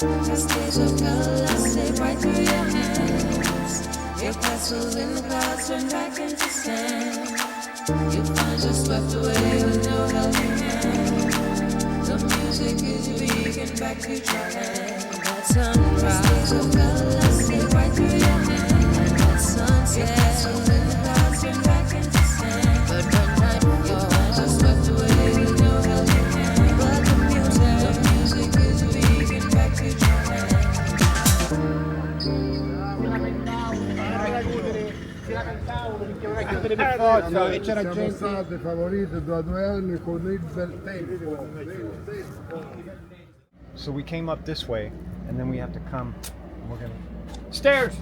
Cascades of color slip right through your hands. Your castles in the clouds turn back into sand. You find you're swept away with no helping hand. The music is vegan back to your land. That sunrise. Cascades of color slip right through your hands. That sunset. Your castles in the clouds turn back into sand. But when night falls, you find you're swept away with no helping hand. But the music is vegan back to your land. Siamo state favorite da 2 anni con il bel tempo. So we came up this way, and then we have to come. We're gonna stairs.